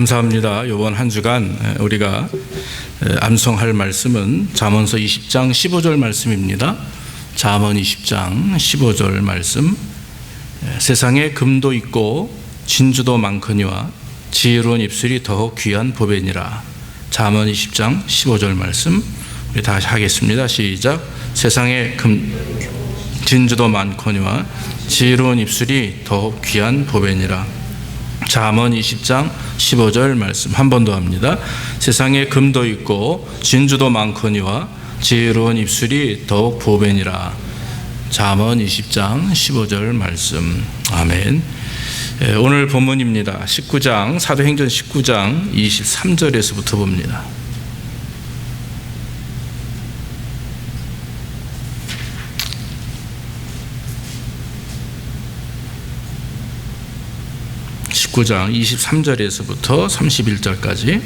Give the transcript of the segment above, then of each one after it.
감사합니다. 이번 한 주간 우리가 암송할 말씀은 잠언서 20장 15절 말씀입니다. 잠언 20장 15절 말씀. 세상에 금도 있고 진주도 많거니와 지혜로운 입술이 더욱 귀한 보배니라. 잠언 20장 15절 말씀 우리 다시 하겠습니다. 시작. 세상에 진주도 많거니와 지혜로운 입술이 더욱 귀한 보배니라. 잠언 20장 15절 말씀 한 번 더 합니다. 세상에 금도 있고 진주도 많거니와 지혜로운 입술이 더욱 보배니라. 잠언 20장 15절 말씀. 아멘. 오늘 본문입니다. 19장 사도행전 19장 23절에서부터 봅니다. (19장) 23절에서부터 31절까지.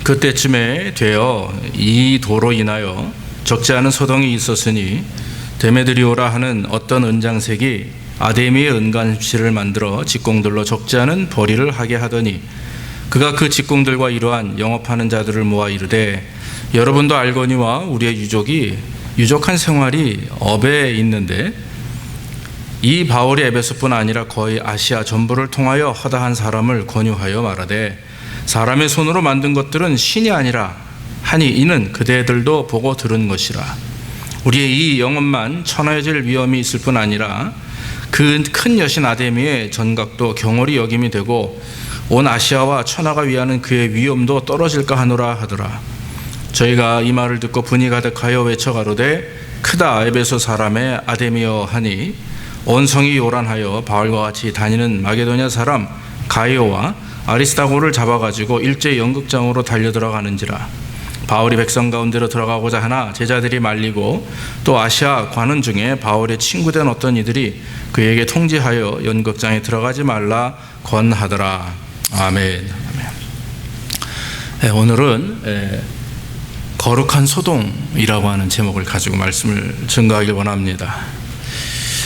그때쯤에 되어 이 도로 인하여 적지 않은 소동이 있었으니 데메드리오라 하는 어떤 은장색이 아데미의 은간실을 만들어 직공들로 적지 않은 벌이를 하게 하더니 그가 그 직공들과 이러한 영업하는 자들을 모아 이르되 여러분도 알거니와 우리의 유족한 생활이 업에 있는데 이 바울이 에베소뿐 아니라 거의 아시아 전부를 통하여 허다한 사람을 권유하여 말하되 사람의 손으로 만든 것들은 신이 아니라 하니 이는 그대들도 보고 들은 것이라. 우리의 이 영혼만 천하여질 위험이 있을 뿐 아니라 그 큰 여신 아데미의 전각도 경홀히 여김이 되고 온 아시아와 천하가 위하는 그의 위엄도 떨어질까 하노라 하더라. 저희가 이 말을 듣고 분이 가득하여 외쳐가로되 크다 에베소 사람의 아데미여 하니 온 성이 요란하여 바울과 같이 다니는 마게도냐 사람 가이오와 아리스다고를 잡아가지고 일제 연극장으로 달려들어가는지라. 바울이 백성 가운데로 들어가고자 하나 제자들이 말리고 또 아시아 관원 중에 바울의 친구된 어떤 이들이 그에게 통지하여 연극장에 들어가지 말라 권하더라. 아멘. 아멘. 오늘은 거룩한 소동이라고 하는 제목을 가지고 말씀을 증거하길 원합니다.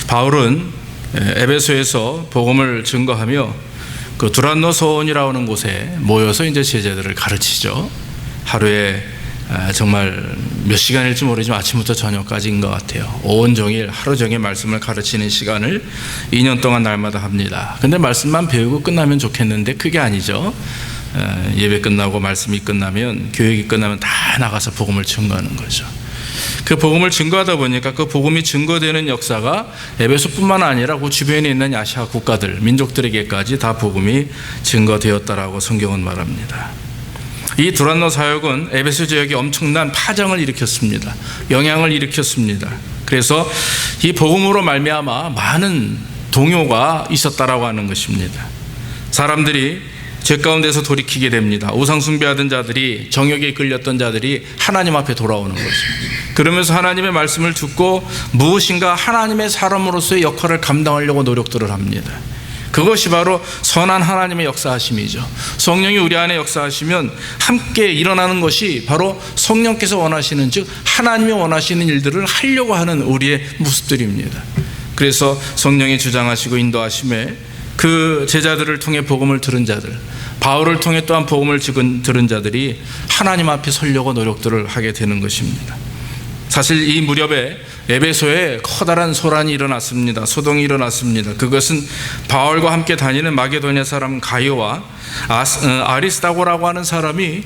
바울은 에베소에서 복음을 증거하며 그 두란노 소원이라고 하는 곳에 모여서 이제 제자들을 가르치죠. 하루에 정말 몇 시간일지 모르지만 아침부터 저녁까지인 것 같아요. 온종일 하루 종일 말씀을 가르치는 시간을 2년 동안 날마다 합니다. 근데 말씀만 배우고 끝나면 좋겠는데 그게 아니죠. 예배 끝나고 말씀이 끝나면 교육이 끝나면 다 나가서 복음을 증거하는 거죠. 그 복음을 증거하다 보니까 그 복음이 증거되는 역사가 에베소뿐만 아니라 그 주변에 있는 아시아 국가들, 민족들에게까지 다 복음이 증거되었다라고 성경은 말합니다. 이 두란노 사역은 에베소 지역에 엄청난 파장을 일으켰습니다. 영향을 일으켰습니다. 그래서 이 복음으로 말미암아 많은 동요가 있었다라고 하는 것입니다. 사람들이 죄 가운데서 돌이키게 됩니다. 우상 숭배하던 자들이, 정욕에 끌렸던 자들이 하나님 앞에 돌아오는 거죠. 그러면서 하나님의 말씀을 듣고 무엇인가 하나님의 사람으로서의 역할을 감당하려고 노력들을 합니다. 그것이 바로 선한 하나님의 역사하심이죠. 성령이 우리 안에 역사하시면 함께 일어나는 것이 바로 성령께서 원하시는, 즉 하나님이 원하시는 일들을 하려고 하는 우리의 모습들입니다. 그래서 성령이 주장하시고 인도하심에 그 제자들을 통해 복음을 들은 자들, 바울을 통해 또한 복음을 들은 자들이 하나님 앞에 서려고 노력들을 하게 되는 것입니다. 사실 이 무렵에 에베소에 커다란 소란이 일어났습니다. 소동이 일어났습니다. 그것은 바울과 함께 다니는 마게도냐 사람 가이오와 아리스다고라고 하는 사람이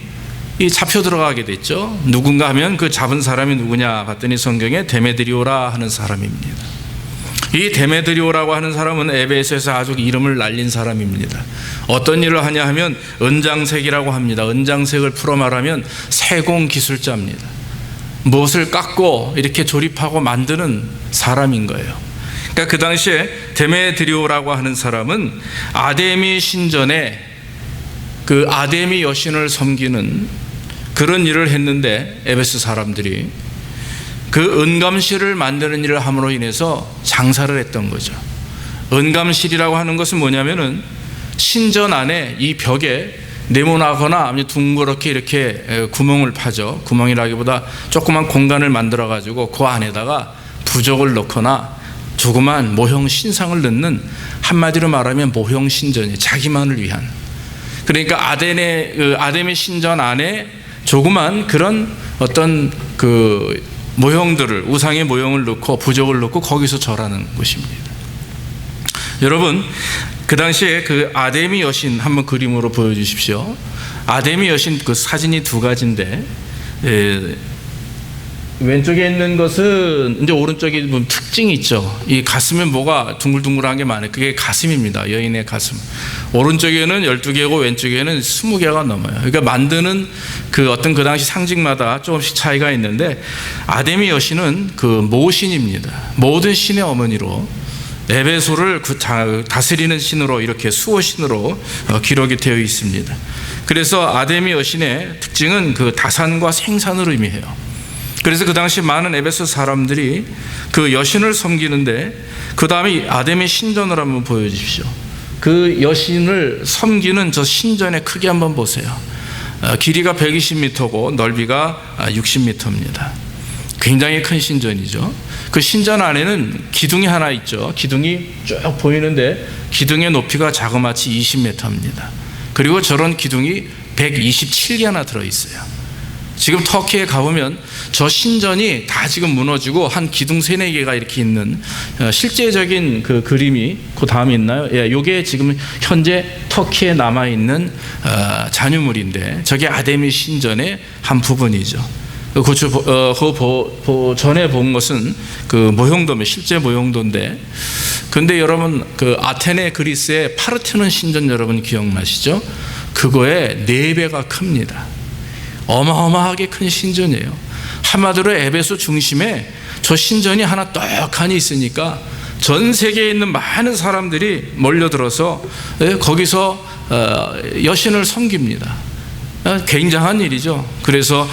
잡혀 들어가게 됐죠. 누군가 하면 그 잡은 사람이 누구냐 봤더니 성경에 데메드리오라 하는 사람입니다. 이 데메드리오라고 하는 사람은 에베소에서 아주 이름을 날린 사람입니다. 어떤 일을 하냐 하면 은장색이라고 합니다. 은장색을 풀어 말하면 세공 기술자입니다. 무엇을 깎고 이렇게 조립하고 만드는 사람인 거예요. 그러니까 그 당시에 데메드리오라고 하는 사람은 아데미 신전에 그 아데미 여신을 섬기는 그런 일을 했는데 에베소 사람들이 그 은감실을 만드는 일을 함으로 인해서 장사를 했던 거죠. 은감실이라고 하는 것은 뭐냐면은 신전 안에 이 벽에 네모나거나 둥그렇게 이렇게 구멍을 파죠. 구멍이라기보다 조그만 공간을 만들어 가지고 그 안에다가 부적을 넣거나 조그만 모형 신상을 넣는, 한마디로 말하면 모형 신전이에요. 자기만을 위한. 그러니까 아담의 신전 안에 조그만 그런 어떤 그 모형들을, 우상의 모형을 넣고 부적을 넣고 거기서 절하는 곳입니다. 여러분, 그 당시에 그 아담의 여신 한번 그림으로 보여주십시오. 아담의 여신 그 사진이 두 가지인데, 왼쪽에 있는 것은 이제 오른쪽에 보면 특징이 있죠. 이 가슴에 뭐가 둥글둥글한 게 많아요. 그게 가슴입니다. 여인의 가슴. 오른쪽에는 12개고 왼쪽에는 20개가 넘어요. 그러니까 만드는 그 어떤 그 당시 상징마다 조금씩 차이가 있는데, 아담의 여신은 그 모신입니다. 모든 신의 어머니로, 에베소를 다스리는 신으로, 이렇게 수호신으로 기록이 되어 있습니다. 그래서 아담의 여신의 특징은 그 다산과 생산을 의미해요. 그래서 그 당시 많은 에베소 사람들이 그 여신을 섬기는데, 그 다음에 아담의 신전을 한번 보여주십시오. 그 여신을 섬기는 저 신전의 크기 한번 보세요. 길이가 120m고 넓이가 60m입니다. 굉장히 큰 신전이죠. 그 신전 안에는 기둥이 하나 있죠. 기둥이 쭉 보이는데 기둥의 높이가 자그마치 20m입니다. 그리고 저런 기둥이 127개나 들어있어요. 지금 터키에 가보면 저 신전이 다 지금 무너지고 한 기둥 3-4개가 이렇게 있는 실제적인 그 그림이 그 다음에 있나요? 예, 이게 지금 현재 터키에 남아있는 잔유물인데, 저게 아담의 신전의 한 부분이죠. 그 전에 본 것은 그 모형도면 실제 모형도인데, 근데 여러분 그 아테네 그리스의 파르테논 신전 여러분 기억나시죠? 그거의 4배가 큽니다. 어마어마하게 큰 신전이에요. 한마디로 에베소 중심에 저 신전이 하나 떡하니 있으니까 전 세계에 있는 많은 사람들이 몰려들어서 거기서 여신을 섬깁니다. 굉장한 일이죠. 그래서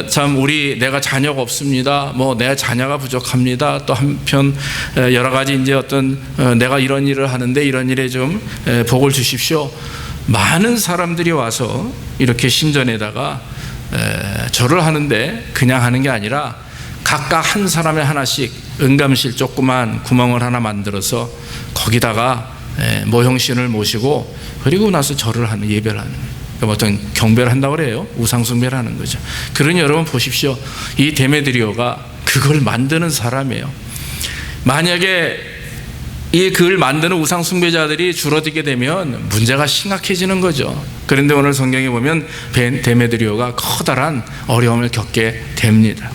참 내가 자녀가 없습니다. 내 자녀가 부족합니다. 또 한편 여러 가지 이제 어떤 내가 이런 일을 하는데 이런 일에 좀 복을 주십시오. 많은 사람들이 와서 이렇게 신전에다가 절을 하는데, 그냥 하는 게 아니라 각각 한 사람에 하나씩 은감실 조그만 구멍을 하나 만들어서 거기다가 모형신을 모시고, 그리고 나서 절을 하는, 예배를 하는, 어떤 경배를 한다고 그래요. 우상숭배를 하는 거죠. 그러니 여러분 보십시오. 이 데메드리오가 그걸 만드는 사람이에요. 만약에 이 글 만드는 우상 숭배자들이 줄어들게 되면 문제가 심각해지는 거죠. 그런데 오늘 성경에 보면 데메드리오가 커다란 어려움을 겪게 됩니다.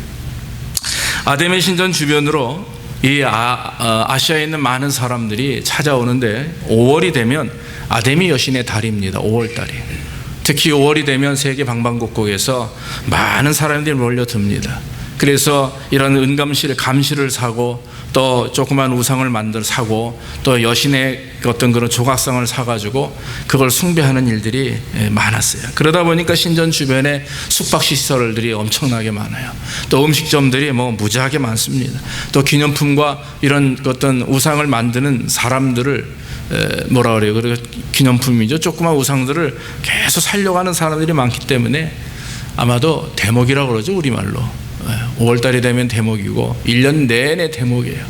아담의 신전 주변으로 이 아시아에 있는 많은 사람들이 찾아오는데, 5월이 되면 아담의 여신의 달입니다. 5월달이. 특히 5월이 되면 세계 방방곡곡에서 많은 사람들이 몰려듭니다. 그래서 이런 은감실, 감실을 사고, 또 조그만 우상을 사고, 또 여신의 어떤 그런 조각상을 사가지고 그걸 숭배하는 일들이 많았어요. 그러다 보니까 신전 주변에 숙박시설들이 엄청나게 많아요. 또 음식점들이 무지하게 많습니다. 또 기념품과 이런 어떤 우상을 만드는 사람들을 뭐라 그래요? 그리고 기념품이죠. 조그만 우상들을 계속 살려가는 사람들이 많기 때문에 아마도 대목이라고 그러죠, 우리말로. 5월달이 되면 대목이고 1년 내내 대목이에요.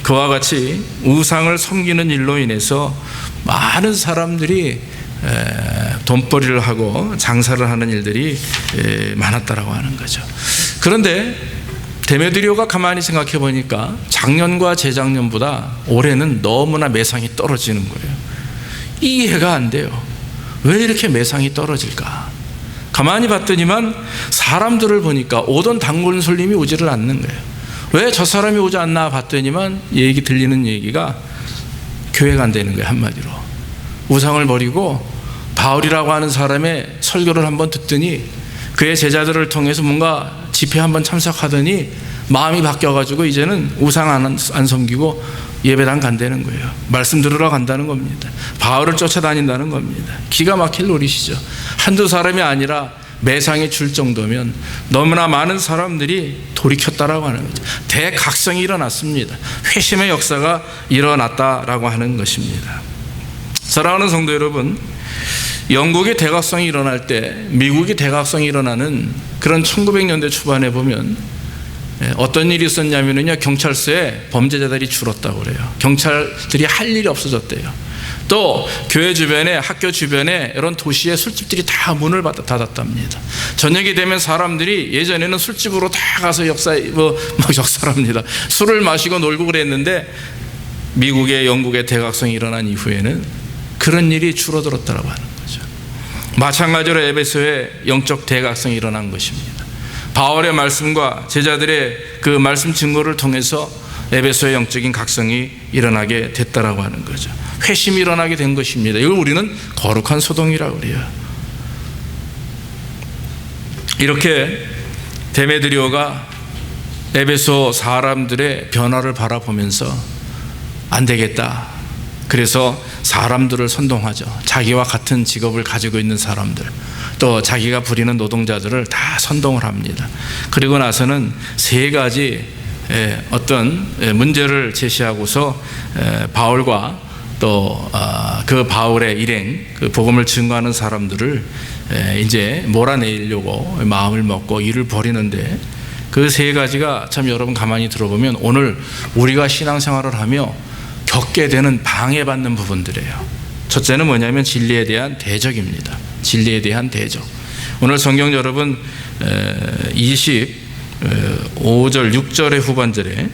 그와 같이 우상을 섬기는 일로 인해서 많은 사람들이 돈벌이를 하고 장사를 하는 일들이 많았다라고 하는 거죠. 그런데 데메드리오가 가만히 생각해 보니까 작년과 재작년보다 올해는 너무나 매상이 떨어지는 거예요. 이해가 안 돼요. 왜 이렇게 매상이 떨어질까? 가만히 봤더니만 사람들을 보니까 오던 단골 손님이 오지를 않는 거예요. 왜 저 사람이 오지 않나 봤더니만 들리는 얘기가 교회가 안 되는 거예요. 한마디로 우상을 버리고 바울이라고 하는 사람의 설교를 한번 듣더니 그의 제자들을 통해서 뭔가 집회 한번 참석하더니 마음이 바뀌어가지고 이제는 우상 안 섬기고 예배당 간다는 거예요. 말씀 들으러 간다는 겁니다. 바울을 쫓아다닌다는 겁니다. 기가 막힐 노릇이죠. 한두 사람이 아니라 매상이 줄 정도면 너무나 많은 사람들이 돌이켰다라고 하는 거죠. 대각성이 일어났습니다. 회심의 역사가 일어났다라고 하는 것입니다. 사랑하는 성도 여러분, 영국의 대각성이 일어날 때 미국의 대각성이 일어나는 그런 1900년대 초반에 보면 어떤 일이 있었냐면요, 경찰서에 범죄자들이 줄었다고 그래요. 경찰들이 할 일이 없어졌대요. 또 교회 주변에, 학교 주변에 이런 도시의 술집들이 다 문을 닫았답니다. 저녁이 되면 사람들이, 예전에는 술집으로 다 가서 역사랍니다. 술을 마시고 놀고 그랬는데 미국의, 영국의 대각성이 일어난 이후에는 그런 일이 줄어들었다고 하는 거죠. 마찬가지로 에베소의 영적 대각성이 일어난 것입니다. 바울의 말씀과 제자들의 그 말씀 증거를 통해서 에베소의 영적인 각성이 일어나게 됐다라고 하는 거죠. 회심이 일어나게 된 것입니다. 이걸 우리는 거룩한 소동이라고 그래요. 이렇게 데메드리오가 에베소 사람들의 변화를 바라보면서 안 되겠다. 그래서 사람들을 선동하죠. 자기와 같은 직업을 가지고 있는 사람들, 또 자기가 부리는 노동자들을 다 선동을 합니다. 그리고 나서는 세 가지 어떤 문제를 제시하고서 바울과 또 그 바울의 일행, 그 복음을 증거하는 사람들을 이제 몰아내려고 마음을 먹고 일을 벌이는데, 그 세 가지가 참 여러분 가만히 들어보면 오늘 우리가 신앙생활을 하며 겪게 되는 방해받는 부분들이에요. 첫째는 뭐냐면 진리에 대한 대적입니다. 진리에 대한 대적. 오늘 성경 여러분 25절 6절의 후반절에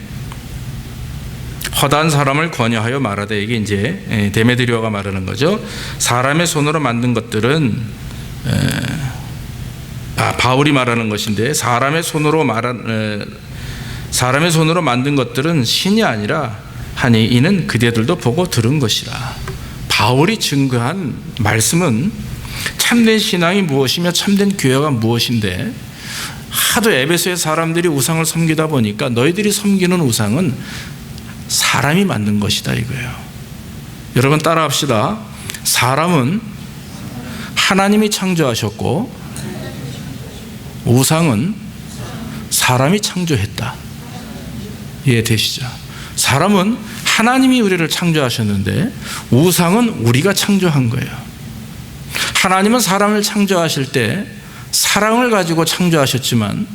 허다한 사람을 권유하여 말하되, 이게 이제 데메드리오가 말하는 거죠. 사람의 손으로 만든 것들은 바울이 말하는 것인데, 사람의 손으로 만든 것들은 신이 아니라 하니 이는 그대들도 보고 들은 것이라. 바울이 증거한 말씀은 참된 신앙이 무엇이며 참된 교회가 무엇인데, 하도 에베소의 사람들이 우상을 섬기다 보니까 너희들이 섬기는 우상은 사람이 만든 것이다 이거예요. 여러분 따라합시다. 사람은 하나님이 창조하셨고 우상은 사람이 창조했다. 이해되시죠? 사람은 하나님이 우리를 창조하셨는데 우상은 우리가 창조한 거예요. 하나님은 사람을 창조하실 때 사랑을 가지고 창조하셨지만,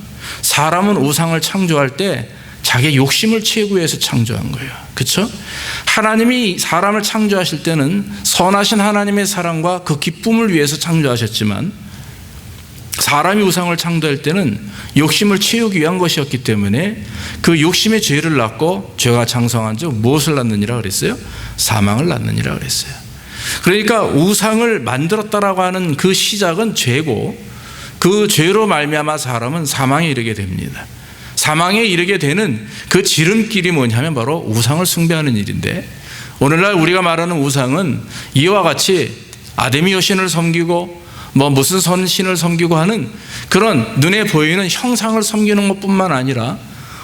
사람은 우상을 창조할 때 자기의 욕심을 채우기 위해서 창조한 거예요. 그렇죠? 하나님이 사람을 창조하실 때는 선하신 하나님의 사랑과 그 기쁨을 위해서 창조하셨지만, 사람이 우상을 창조할 때는 욕심을 채우기 위한 것이었기 때문에 그 욕심의 죄를 낳고 죄가 장성한 즉 무엇을 낳느니라 그랬어요? 사망을 낳느니라 그랬어요. 그러니까 우상을 만들었다라고 하는 그 시작은 죄고, 그 죄로 말미암아 사람은 사망에 이르게 됩니다. 사망에 이르게 되는 그 지름길이 뭐냐면 바로 우상을 숭배하는 일인데, 오늘날 우리가 말하는 우상은 이와 같이 아데미 여신을 섬기고 무슨 선신을 섬기고 하는 그런 눈에 보이는 형상을 섬기는 것뿐만 아니라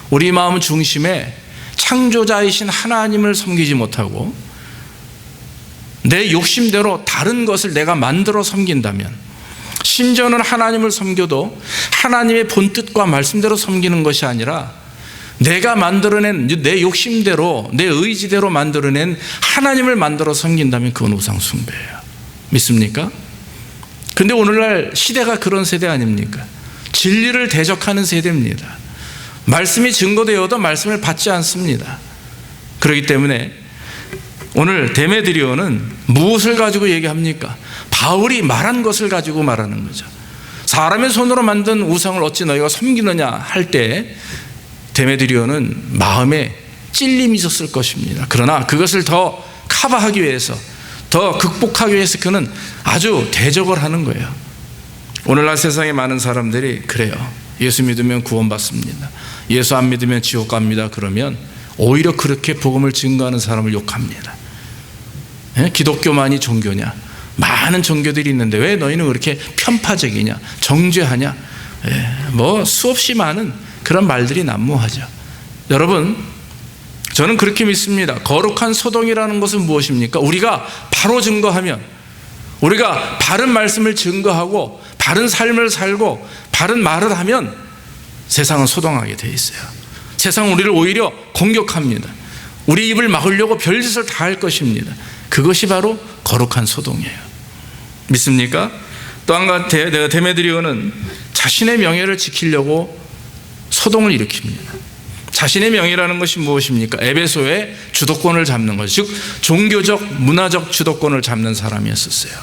우리 마음 중심에 창조자이신 하나님을 섬기지 못하고 내 욕심대로 다른 것을 내가 만들어 섬긴다면, 심지어는 하나님을 섬겨도 하나님의 본뜻과 말씀대로 섬기는 것이 아니라 내가 만들어낸 내 욕심대로 내 의지대로 만들어낸 하나님을 만들어 섬긴다면 그건 우상 숭배예요. 믿습니까? 근데 오늘날 시대가 그런 세대 아닙니까? 진리를 대적하는 세대입니다. 말씀이 증거되어도 말씀을 받지 않습니다. 그렇기 때문에 오늘 데메드리오는 무엇을 가지고 얘기합니까? 바울이 말한 것을 가지고 말하는 거죠. 사람의 손으로 만든 우상을 어찌 너희가 섬기느냐 할 때 데메드리오는 마음에 찔림이 있었을 것입니다. 그러나 그것을 더 커버하기 위해서, 더 극복하기 위해서 그는 아주 대적을 하는 거예요. 오늘날 세상에 많은 사람들이 그래요. 예수 믿으면 구원받습니다. 예수 안 믿으면 지옥 갑니다. 그러면 오히려 그렇게 복음을 증거하는 사람을 욕합니다. 기독교만이 종교냐? 많은 종교들이 있는데 왜 너희는 그렇게 편파적이냐? 정죄하냐? 수없이 많은 그런 말들이 난무하죠. 여러분, 저는 그렇게 믿습니다. 거룩한 소동이라는 것은 무엇입니까? 우리가 바로 증거하면, 우리가 바른 말씀을 증거하고 바른 삶을 살고 바른 말을 하면 세상은 소동하게 돼 있어요. 세상은 우리를 오히려 공격합니다. 우리 입을 막으려고 별짓을 다 할 것입니다. 그것이 바로 거룩한 소동이에요. 믿습니까? 또 한 가지 데메드리오는 자신의 명예를 지키려고 소동을 일으킵니다. 자신의 명예라는 것이 무엇입니까? 에베소의 주도권을 잡는 것, 즉 종교적, 문화적 주도권을 잡는 사람이었었어요.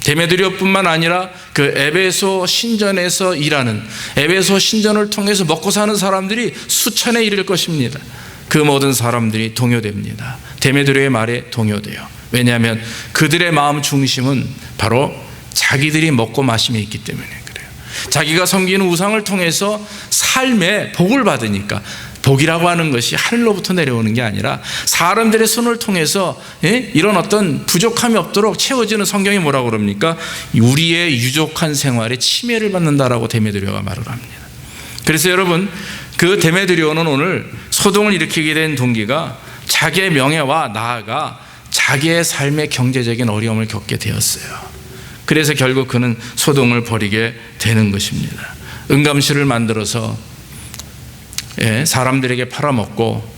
데메드리오뿐만 아니라 그 에베소 신전에서 일하는, 에베소 신전을 통해서 먹고 사는 사람들이 수천에 이를 것입니다. 그 모든 사람들이 동요됩니다. 데메드리오의 말에 동요돼요. 왜냐하면 그들의 마음 중심은 바로 자기들이 먹고 마심에 있기 때문에 그래요. 자기가 섬기는 우상을 통해서 삶의 복을 받으니까, 복이라고 하는 것이 하늘로부터 내려오는 게 아니라 사람들의 손을 통해서 이런 어떤 부족함이 없도록 채워지는, 성경이 뭐라고 그럽니까? 우리의 유족한 생활에 침해를 받는다라고 데메드리오가 말을 합니다. 그래서 여러분, 그 데메드리오는 오늘 소동을 일으키게 된 동기가 자기의 명예와 나아가 자기의 삶의 경제적인 어려움을 겪게 되었어요. 그래서 결국 그는 소동을 벌이게 되는 것입니다. 은감실을 만들어서 사람들에게 팔아먹고,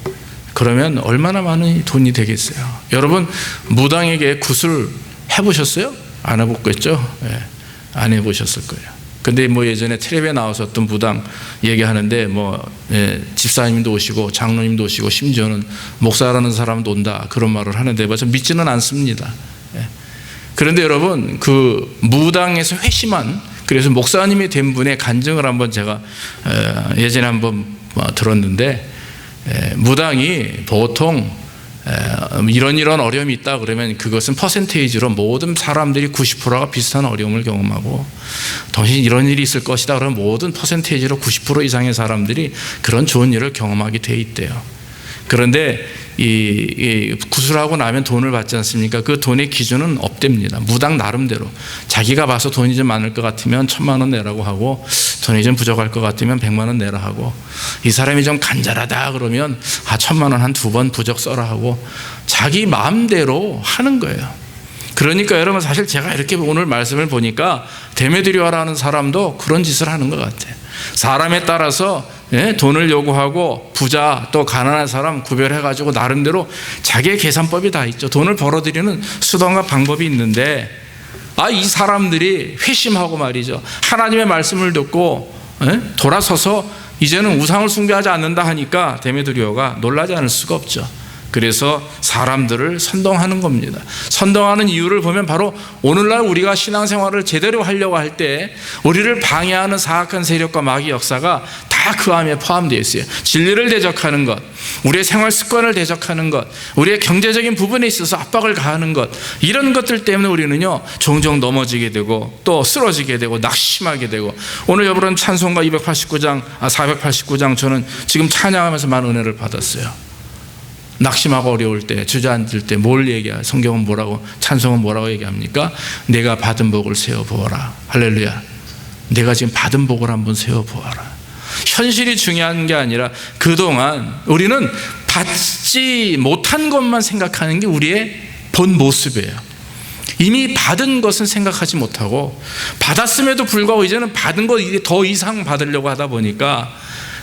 그러면 얼마나 많은 돈이 되겠어요. 여러분, 무당에게 굿을 해보셨어요? 안 해봤겠죠? 안 해보셨을 거예요. 근데 뭐 예전에 텔레비에 나왔었던 무당 얘기하는데, 집사님도 오시고 장로님도 오시고 심지어는 목사라는 사람도 온다, 그런 말을 하는데 전 믿지는 않습니다. 그런데 여러분, 그 무당에서 회심한, 그래서 목사님이 된 분의 간증을 한번 제가 예전에 한번 들었는데, 무당이 보통 이런 어려움이 있다 그러면 그것은 퍼센테이지로 모든 사람들이 90%가 비슷한 어려움을 경험하고, 당신 이런 일이 있을 것이다 그러면 모든 퍼센테이지로 90% 이상의 사람들이 그런 좋은 일을 경험하게 돼 있대요. 그런데 이 구술하고 나면 돈을 받지 않습니까? 그 돈의 기준은 없답니다. 무당 나름대로 자기가 봐서 돈이 좀 많을 것 같으면 1,000만 원 내라고 하고, 돈이 좀 부족할 것 같으면 100만 원 내라 하고, 이 사람이 좀 간절하다 그러면 1,000만 원 한 2번 부적 써라 하고, 자기 마음대로 하는 거예요. 그러니까 여러분, 사실 제가 이렇게 오늘 말씀을 보니까 데메드리오라는 사람도 그런 짓을 하는 것 같아요. 사람에 따라서 돈을 요구하고 부자 또 가난한 사람 구별해가지고 나름대로 자기의 계산법이 다 있죠. 돈을 벌어들이는 수단과 방법이 있는데, 이 사람들이 회심하고 말이죠, 하나님의 말씀을 듣고 돌아서서 이제는 우상을 숭배하지 않는다 하니까 데메드리오가 놀라지 않을 수가 없죠. 그래서 사람들을 선동하는 겁니다. 선동하는 이유를 보면 바로 오늘날 우리가 신앙생활을 제대로 하려고 할 때 우리를 방해하는 사악한 세력과 마귀 역사가 다 그 안에 포함되어 있어요. 진리를 대적하는 것, 우리의 생활 습관을 대적하는 것, 우리의 경제적인 부분에 있어서 압박을 가하는 것, 이런 것들 때문에 우리는요 종종 넘어지게 되고 또 쓰러지게 되고 낙심하게 되고, 오늘 여러분 찬송가 489장 저는 지금 찬양하면서 많은 은혜를 받았어요. 낙심하고 어려울 때, 주저앉을 때 뭘 얘기해요? 성경은 뭐라고, 찬송은 뭐라고 얘기합니까? 내가 받은 복을 세워보아라. 할렐루야. 내가 지금 받은 복을 한번 세워보아라. 현실이 중요한 게 아니라 그동안 우리는 받지 못한 것만 생각하는 게 우리의 본 모습이에요. 이미 받은 것은 생각하지 못하고, 받았음에도 불구하고 이제는 받은 것 더 이상 받으려고 하다 보니까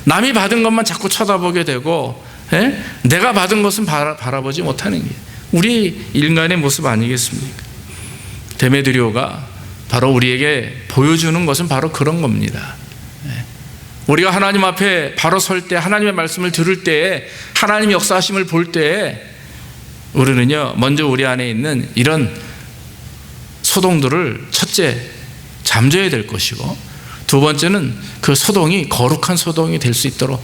남이 받은 것만 자꾸 쳐다보게 되고, 내가 받은 것은 바라보지 못하는 게 우리 인간의 모습 아니겠습니까? 데메드리오가 바로 우리에게 보여주는 것은 바로 그런 겁니다. 우리가 하나님 앞에 바로 설 때, 하나님의 말씀을 들을 때에, 하나님의 역사하심을 볼 때에 우리는요 먼저 우리 안에 있는 이런 소동들을 첫째 잠재워야 될 것이고, 두 번째는 그 소동이 거룩한 소동이 될 수 있도록,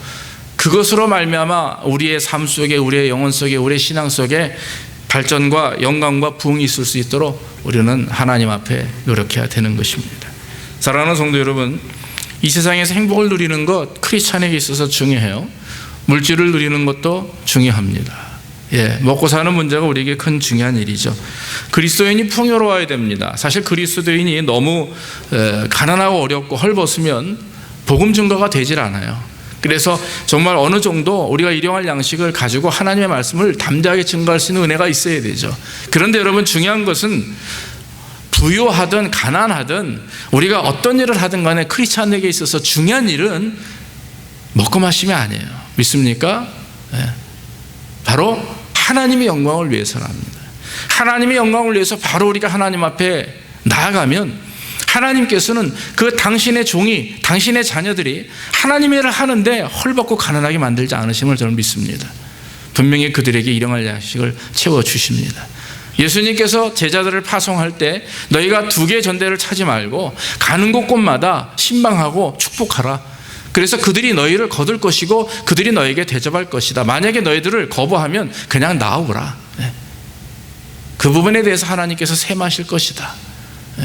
그것으로 말미암아 우리의 삶 속에, 우리의 영혼 속에, 우리의 신앙 속에 발전과 영광과 부흥이 있을 수 있도록 우리는 하나님 앞에 노력해야 되는 것입니다. 사랑하는 성도 여러분, 이 세상에서 행복을 누리는 것 크리스찬에게 있어서 중요해요. 물질을 누리는 것도 중요합니다. 먹고 사는 문제가 우리에게 큰 중요한 일이죠. 그리스도인이 풍요로워야 됩니다. 사실 그리스도인이 너무 가난하고 어렵고 헐벗으면 복음 증거가 되질 않아요. 그래서 정말 어느 정도 우리가 일용할 양식을 가지고 하나님의 말씀을 담대하게 증거할 수 있는 은혜가 있어야 되죠. 그런데 여러분, 중요한 것은 부유하든 가난하든 우리가 어떤 일을 하든 간에 크리스찬에게 있어서 중요한 일은 먹고 마심이 아니에요. 믿습니까? 바로 하나님의 영광을 위해서랍니다. 하나님의 영광을 위해서 바로 우리가 하나님 앞에 나아가면 하나님께서는 그 당신의 종이, 당신의 자녀들이 하나님의 일을 하는데 헐벗고 가난하게 만들지 않으심을 저는 믿습니다. 분명히 그들에게 일용할 양식을 채워주십니다. 예수님께서 제자들을 파송할 때 너희가 2개 전대를 차지 말고 가는 곳곳마다 신방하고 축복하라. 그래서 그들이 너희를 거둘 것이고 그들이 너에게 대접할 것이다. 만약에 너희들을 거부하면 그냥 나오라. 그 부분에 대해서 하나님께서 셈하실 것이다.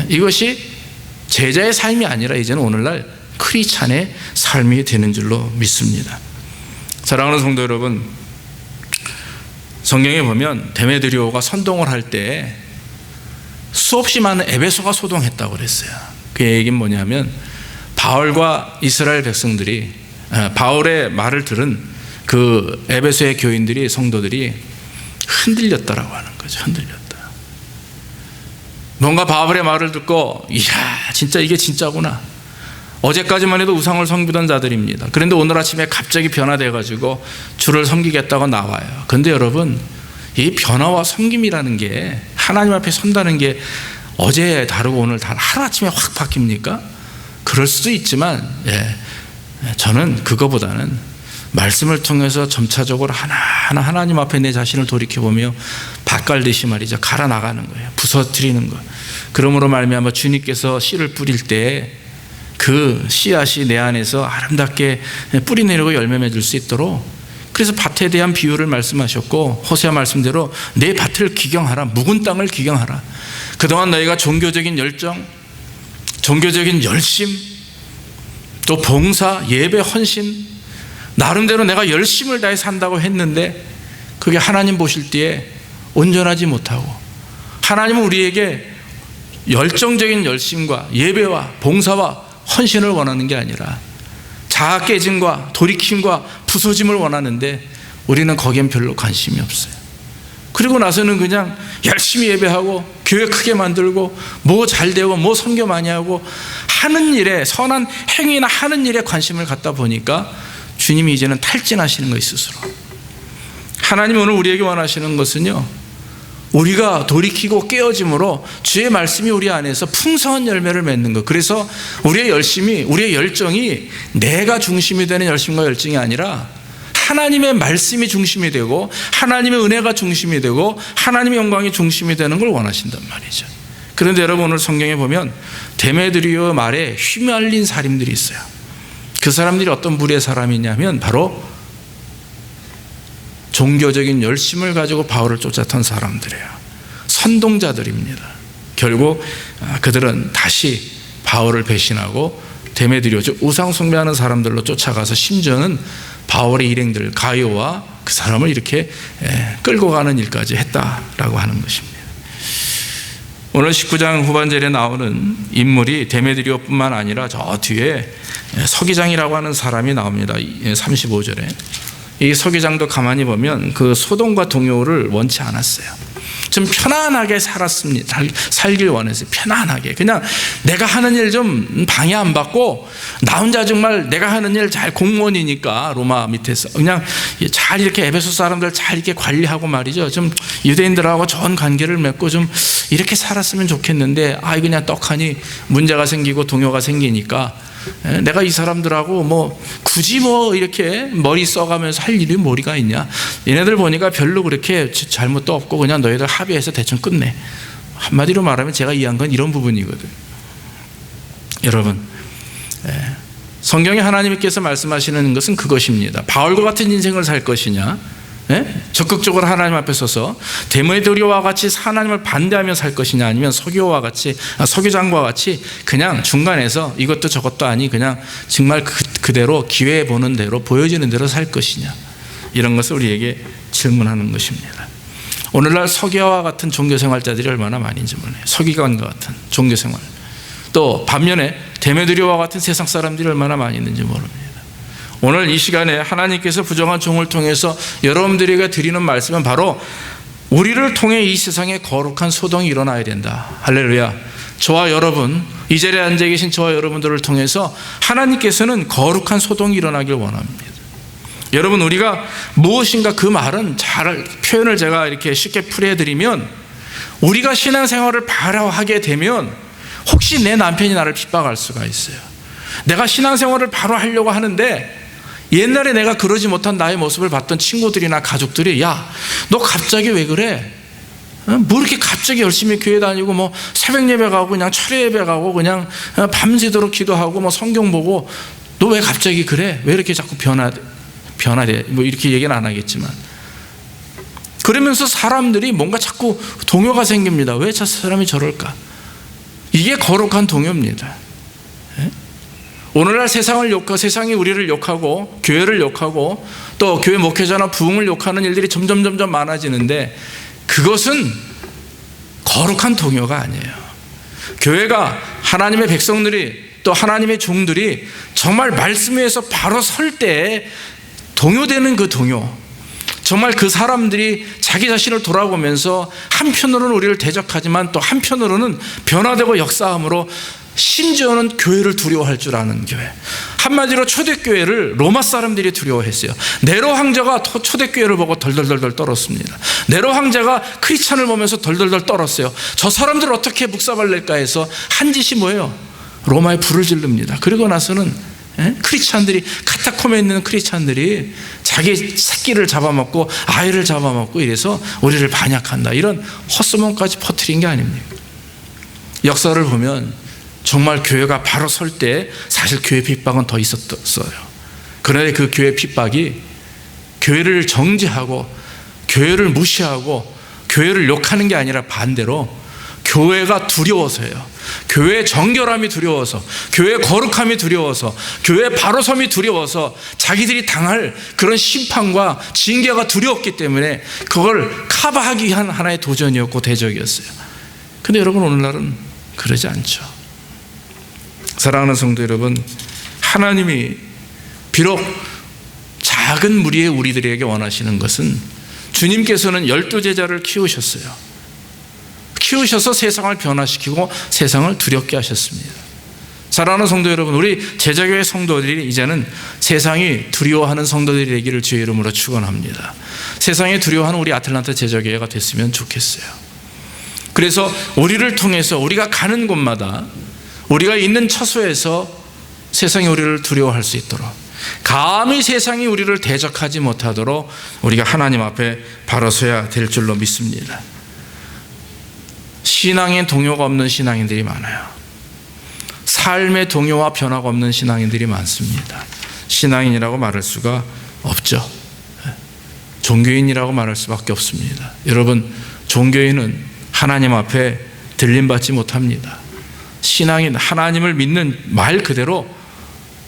이것이 제자의 삶이 아니라 이제는 오늘날 크리스찬의 삶이 되는 줄로 믿습니다. 사랑하는 성도 여러분, 성경에 보면 데메드리오가 선동을 할 때 수없이 많은 에베소가 소동했다고 그랬어요. 그 얘기는 뭐냐면 바울과 이스라엘 백성들이, 바울의 말을 들은 그 에베소의 교인들이, 성도들이 흔들렸다라고 하는 거죠. 흔들렸다. 뭔가 바울의 말을 듣고 이야 진짜 이게 진짜구나. 어제까지만 해도 우상을 섬기던 자들입니다. 그런데 오늘 아침에 갑자기 변화돼가지고 주를 섬기겠다고 나와요. 그런데 여러분, 이 변화와 섬김이라는 게, 하나님 앞에 선다는 게 어제 다르고 오늘 다르고 하루아침에 확 바뀝니까? 그럴 수도 있지만 저는 그거보다는 말씀을 통해서 점차적으로 하나하나 하나님 앞에 내 자신을 돌이켜보며 밭갈듯이 말이죠, 갈아 나가는 거예요. 부서뜨리는 거. 그러므로 말미암아 주님께서 씨를 뿌릴 때 그 씨앗이 내 안에서 아름답게 뿌리 내리고 열매 맺을 수 있도록, 그래서 밭에 대한 비유를 말씀하셨고, 호세아 말씀대로 내 밭을 기경하라. 묵은 땅을 기경하라. 그동안 너희가 종교적인 열정, 종교적인 열심, 또 봉사, 예배, 헌신, 나름대로 내가 열심을 다해 산다고 했는데 그게 하나님 보실 때에 온전하지 못하고, 하나님은 우리에게 열정적인 열심과 예배와 봉사와 헌신을 원하는 게 아니라 자아 깨짐과 돌이킴과 부서짐을 원하는데 우리는 거기엔 별로 관심이 없어요. 그리고 나서는 그냥 열심히 예배하고 교회 크게 만들고 뭐 잘 되고 뭐 선교 많이 하고 하는 일에, 선한 행위나 하는 일에 관심을 갖다 보니까 주님이 이제는 탈진하시는 거예요, 스스로. 하나님이 오늘 우리에게 원하시는 것은요, 우리가 돌이키고 깨어짐으로 주의 말씀이 우리 안에서 풍성한 열매를 맺는 것. 그래서 우리의 열심이, 우리의 열정이 내가 중심이 되는 열심과 열정이 아니라 하나님의 말씀이 중심이 되고 하나님의 은혜가 중심이 되고 하나님의 영광이 중심이 되는 걸 원하신단 말이죠. 그런데 여러분, 오늘 성경에 보면 데메드리오 말에 휘말린 사람들이 있어요. 그 사람들이 어떤 부류의 사람이냐면 바로 종교적인 열심을 가지고 바울을 쫓았던 사람들이에요. 선동자들입니다. 결국 그들은 다시 바울을 배신하고 데메드리오, 즉 우상 숭배하는 사람들로 쫓아가서 심지어는 바울의 일행들 가이오와 그 사람을 이렇게 끌고 가는 일까지 했다라고 하는 것입니다. 오늘 19장 후반절에 나오는 인물이 데메드리오뿐만 아니라 저 뒤에 서기장이라고 하는 사람이 나옵니다. 35절에. 이 서기장도 가만히 보면 그 소돔과 동요를 원치 않았어요. 좀 편안하게 살았습니다. 살길 원했어요. 편안하게. 그냥 내가 하는 일 좀 방해 안 받고 나 혼자 정말 내가 하는 일 잘, 공무원이니까 로마 밑에서 그냥 잘 이렇게 에베소 사람들 잘 이렇게 관리하고 말이죠. 좀 유대인들하고 좋은 관계를 맺고 좀 이렇게 살았으면 좋겠는데 그냥 떡하니 문제가 생기고 동요가 생기니까 내가 이 사람들하고 뭐 굳이 뭐 이렇게 머리 써가면서 할 일이 뭐리가 있냐. 얘네들 보니까 별로 그렇게 잘못도 없고 그냥 너희들 합의해서 대충 끝내. 한마디로 말하면 제가 이해한 건 이런 부분이거든. 여러분, 성경에 하나님께서 말씀하시는 것은 그것입니다. 바울과 같은 인생을 살 것이냐, 적극적으로 하나님 앞에 서서 데메드리오와 같이 하나님을 반대하며 살 것이냐, 아니면 서기장과 같이 그냥 중간에서 이것도 저것도 아니 그냥 정말 그대로 기회 보는 대로 보여지는 대로 살 것이냐, 이런 것을 우리에게 질문하는 것입니다. 오늘날 서기와 같은 종교생활자들이 얼마나 많은지 몰라요. 서기관과 같은 종교생활. 또 반면에 데메드리오와 같은 세상 사람들이 얼마나 많이 있는지 모릅니다. 오늘 이 시간에 하나님께서 부정한 종을 통해서 여러분들에게 드리는 말씀은 바로 우리를 통해 이 세상에 거룩한 소동이 일어나야 된다. 할렐루야. 저와 여러분, 이 자리에 앉아 계신 저와 여러분들을 통해서 하나님께서는 거룩한 소동이 일어나길 원합니다. 여러분, 우리가 무엇인가, 그 말은 잘 표현을 제가 이렇게 쉽게 풀이해드리면, 우리가 신앙생활을 바로 하게 되면 혹시 내 남편이 나를 핍박할 수가 있어요. 내가 신앙생활을 바로 하려고 하는데 옛날에 내가 그러지 못한 나의 모습을 봤던 친구들이나 가족들이 야, 너 갑자기 왜 그래? 뭐 이렇게 갑자기 열심히 교회 다니고 뭐 새벽 예배 가고 그냥 철회 예배 가고 그냥 밤새도록 기도하고 뭐 성경 보고 너 왜 갑자기 그래? 왜 이렇게 자꾸 변화돼? 뭐 이렇게 얘기는 안 하겠지만 그러면서 사람들이 뭔가 자꾸 동요가 생깁니다. 왜 저 사람이 저럴까? 이게 거룩한 동요입니다. 오늘날 세상을 욕하고 세상이 우리를 욕하고 교회를 욕하고 또 교회 목회자나 부흥을 욕하는 일들이 점점 많아지는데 그것은 거룩한 동요가 아니에요. 교회가 하나님의 백성들이 또 하나님의 종들이 정말 말씀 위에서 바로 설 때 동요되는 그 동요, 정말 그 사람들이 자기 자신을 돌아보면서 한편으로는 우리를 대적하지만 또 한편으로는 변화되고 역사함으로 심지어는 교회를 두려워할 줄 아는 교회. 한마디로 초대교회를 로마 사람들이 두려워했어요. 네로 황제가 초대교회를 보고 덜덜덜 떨었습니다. 네로 황제가 크리스찬을 보면서 덜덜덜 떨었어요. 저 사람들을 어떻게 묵사발낼까 해서 한 짓이 뭐예요? 로마에 불을 지릅니다. 그리고 나서는 크리스찬들이, 카타콤에 있는 크리스찬들이 자기 새끼를 잡아먹고 아이를 잡아먹고 이래서 우리를 반역한다, 이런 헛소문까지 퍼뜨린 게 아닙니까? 역사를 보면 정말 교회가 바로 설 때 사실 교회 핍박은 더 있었어요. 그런데 그 교회 핍박이 교회를 정죄하고 교회를 무시하고 교회를 욕하는 게 아니라 반대로 교회가 두려워서예요. 교회의 정결함이 두려워서, 교회의 거룩함이 두려워서, 교회의 바로섬이 두려워서 자기들이 당할 그런 심판과 징계가 두려웠기 때문에 그걸 커버하기 위한 하나의 도전이었고 대적이었어요. 근데 여러분, 오늘날은 그러지 않죠. 사랑하는 성도 여러분, 하나님이 비록 작은 무리의 우리들에게 원하시는 것은 주님께서는 12제자를 키우셔서 세상을 변화시키고 세상을 두렵게 하셨습니다. 사랑하는 성도 여러분, 우리 제자교회 성도들이 이제는 세상이 두려워하는 성도들이 되기를 주의 이름으로 축원합니다. 세상이 두려워하는 우리 아틀란타 제자교회가 됐으면 좋겠어요. 그래서 우리를 통해서 우리가 가는 곳마다, 우리가 있는 처소에서 세상이 우리를 두려워할 수 있도록, 감히 세상이 우리를 대적하지 못하도록 우리가 하나님 앞에 바로 서야 될 줄로 믿습니다. 신앙에 동요가 없는 신앙인들이 많아요. 삶의 동요와 변화가 없는 신앙인들이 많습니다. 신앙인이라고 말할 수가 없죠. 종교인이라고 말할 수밖에 없습니다. 여러분, 종교인은 하나님 앞에 들림받지 못합니다. 신앙인, 하나님을 믿는 말 그대로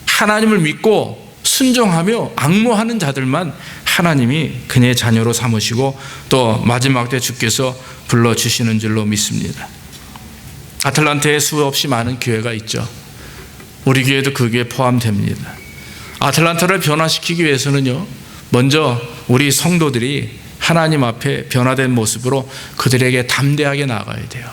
하나님을 믿고 순종하며 앙모하는 자들만 하나님이 그의 자녀로 삼으시고 또 마지막 때 주께서 불러주시는 줄로 믿습니다. 아틀란타에 수없이 많은 교회가 있죠. 우리 교회도 거기에 포함됩니다. 아틀란타를 변화시키기 위해서는요, 먼저 우리 성도들이 하나님 앞에 변화된 모습으로 그들에게 담대하게 나아가야 돼요.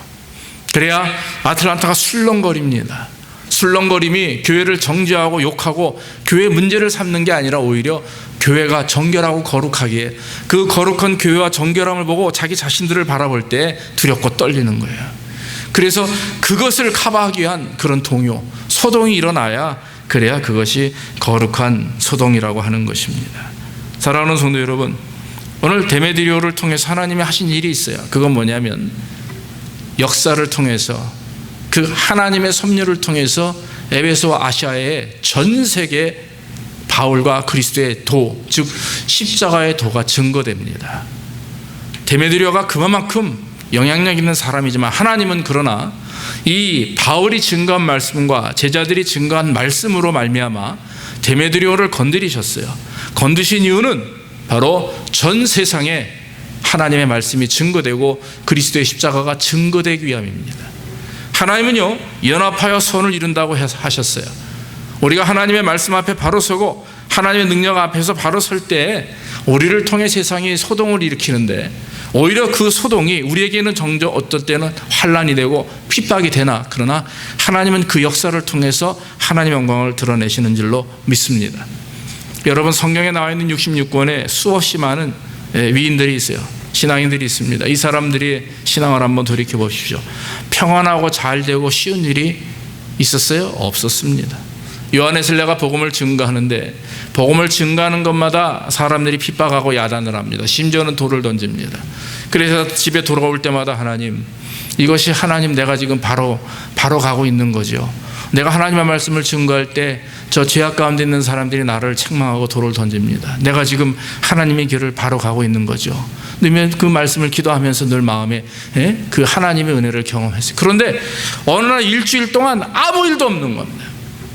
그래야 아틀란타가 술렁거립니다. 술렁거림이 교회를 정죄하고 욕하고 교회 문제를 삼는 게 아니라 오히려 교회가 정결하고 거룩하기에 그 거룩한 교회와 정결함을 보고 자기 자신들을 바라볼 때 두렵고 떨리는 거예요. 그래서 그것을 커버하기 위한 그런 동요, 소동이 일어나야, 그래야 그것이 거룩한 소동이라고 하는 것입니다. 사랑하는 성도 여러분, 오늘 데메드리오를 통해서 하나님이 하신 일이 있어요. 그건 뭐냐면 역사를 통해서, 그 하나님의 섭리를 통해서 에베소와 아시아의 전 세계 바울과 그리스도의 도, 즉 십자가의 도가 증거됩니다. 데메드리오가 그만큼 영향력 있는 사람이지만 하나님은 그러나 이 바울이 증거한 말씀과 제자들이 증거한 말씀으로 말미암아 데메드리오를 건드리셨어요. 건드신 이유는 바로 전 세상에 하나님의 말씀이 증거되고 그리스도의 십자가가 증거되기 위함입니다. 하나님은요, 연합하여 선을 이룬다고 하셨어요. 우리가 하나님의 말씀 앞에 바로 서고 하나님의 능력 앞에서 바로 설 때 우리를 통해 세상이 소동을 일으키는데, 오히려 그 소동이 우리에게는 어떨 때는 환난이 되고 핍박이 되나, 그러나 하나님은 그 역사를 통해서 하나님의 영광을 드러내시는 줄로 믿습니다. 여러분, 성경에 나와 있는 66권에 수없이 많은 위인들이 있어요. 신앙인들이 있습니다. 이 사람들이 신앙을 한번 돌이켜 보십시오. 평안하고 잘 되고 쉬운 일이 있었어요? 없었습니다. 요한에슬레가 복음을 증거하는데 복음을 증거하는 것마다 사람들이 핍박하고 야단을 합니다. 심지어는 돌을 던집니다. 그래서 집에 돌아올 때마다 하나님, 이것이 하나님 내가 지금 바로 가고 있는 거죠. 내가 하나님의 말씀을 증거할 때 저 죄악 가운데 있는 사람들이 나를 책망하고 돌을 던집니다. 내가 지금 하나님의 길을 바로 가고 있는 거죠. 그 말씀을 기도하면서 늘 마음에 그 하나님의 은혜를 경험했어요. 그런데 어느 날 일주일 동안 아무 일도 없는 겁니다.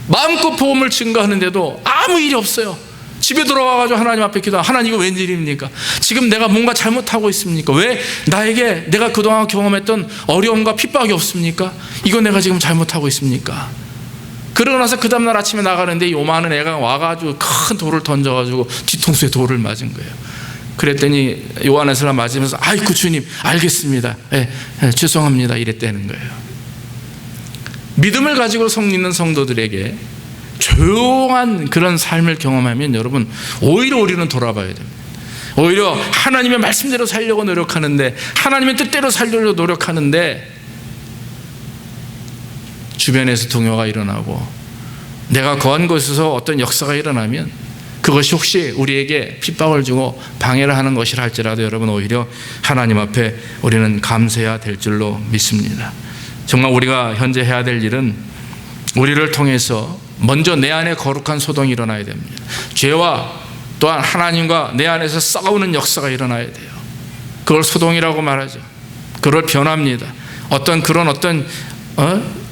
마음껏 복음을 증거하는데도 아무 일이 없어요. 집에 돌아와가지고 하나님 앞에 기도하고, 하나님 이거 웬일입니까? 지금 내가 뭔가 잘못하고 있습니까? 왜 나에게 내가 그동안 경험했던 어려움과 핍박이 없습니까? 이거 내가 지금 잘못하고 있습니까? 그러고 나서 그 다음날 아침에 나가는데 요만한 애가 와가지고 큰 돌을 던져가지고 뒤통수에 돌을 맞은 거예요. 그랬더니 요한에슬레가 맞으면서 아이고 주님 알겠습니다. 죄송합니다 이랬다는 거예요. 믿음을 가지고 믿는 성도들에게 조용한 그런 삶을 경험하면 여러분 오히려 우리는 돌아봐야 됩니다. 오히려 하나님의 말씀대로 살려고 노력하는데, 하나님의 뜻대로 살려고 노력하는데 주변에서 동요가 일어나고 내가 거한 곳에서 어떤 역사가 일어나면 그것이 혹시 우리에게 핍박을 주고 방해를 하는 것이라 할지라도 여러분 오히려 하나님 앞에 우리는 감사해야 될 줄로 믿습니다. 정말 우리가 현재 해야 될 일은 우리를 통해서 먼저 내 안에 거룩한 소동이 일어나야 됩니다. 죄와 또한 하나님과 내 안에서 싸우는 역사가 일어나야 돼요. 그걸 소동이라고 말하죠. 그걸 변합니다. 어떤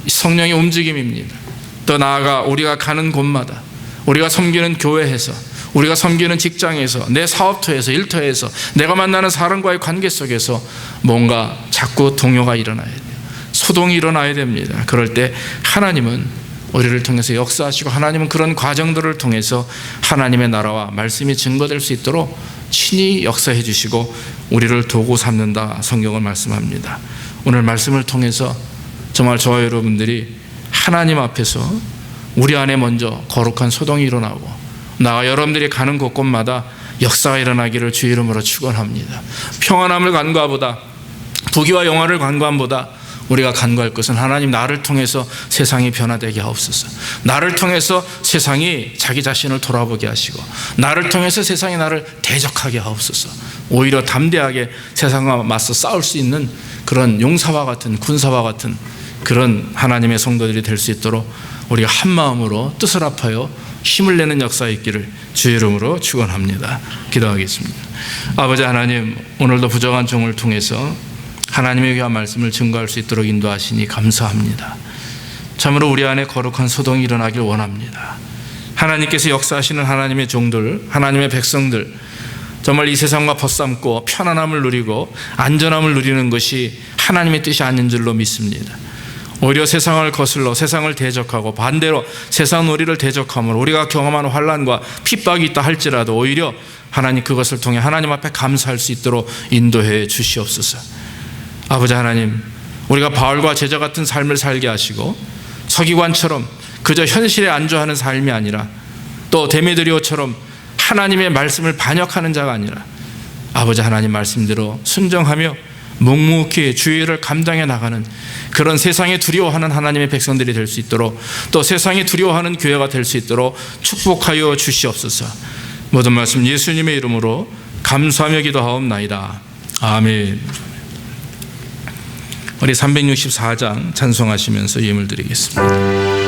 성령의 움직임입니다. 또 나아가 우리가 가는 곳마다, 우리가 섬기는 교회에서, 우리가 섬기는 직장에서, 내 사업터에서, 일터에서, 내가 만나는 사람과의 관계 속에서 뭔가 자꾸 동요가 일어나야 돼요. 소동이 일어나야 됩니다. 그럴 때 하나님은 우리를 통해서 역사하시고, 하나님은 그런 과정들을 통해서 하나님의 나라와 말씀이 증거될 수 있도록 친히 역사해 주시고 우리를 도구 삼는다 성경은 말씀합니다. 오늘 말씀을 통해서 정말 저와 여러분들이 하나님 앞에서 우리 안에 먼저 거룩한 소동이 일어나고 나와 여러분들이 가는 곳곳마다 역사가 일어나기를 주의 이름으로 축원합니다. 평안함을 간구하보다, 부귀와 영화를 간구함보다 우리가 간구할 것은 하나님 나를 통해서 세상이 변화되게 하옵소서. 나를 통해서 세상이 자기 자신을 돌아보게 하시고 나를 통해서 세상이 나를 대적하게 하옵소서. 오히려 담대하게 세상과 맞서 싸울 수 있는 그런 용사와 같은, 군사와 같은 그런 하나님의 성도들이 될 수 있도록 우리가 한 마음으로 뜻을 합하여 힘을 내는 역사가 있기를 주의 이름으로 축원합니다. 기도하겠습니다. 아버지 하나님, 오늘도 부정한 종을 통해서 하나님의 귀한 말씀을 증거할 수 있도록 인도하시니 감사합니다. 참으로 우리 안에 거룩한 소동이 일어나길 원합니다. 하나님께서 역사하시는 하나님의 종들, 하나님의 백성들, 정말 이 세상과 벗삼고 편안함을 누리고 안전함을 누리는 것이 하나님의 뜻이 아닌 줄로 믿습니다. 오히려 세상을 거슬러 세상을 대적하고 반대로 세상 우리를 대적함으로 우리가 경험하는 환난과 핍박이 있다 할지라도 오히려 하나님 그것을 통해 하나님 앞에 감사할 수 있도록 인도해 주시옵소서. 아버지 하나님, 우리가 바울과 제자 같은 삶을 살게 하시고 서기관처럼 그저 현실에 안주하는 삶이 아니라 또 데메드리오처럼 하나님의 말씀을 반역하는 자가 아니라 아버지 하나님 말씀대로 순종하며 묵묵히 주의 일을 감당해 나가는 그런 세상에 두려워하는 하나님의 백성들이 될 수 있도록, 또 세상에 두려워하는 교회가 될 수 있도록 축복하여 주시옵소서. 모든 말씀 예수님의 이름으로 감사하며 기도하옵나이다. 아멘. 우리 364장 찬송하시면서 예물 드리겠습니다.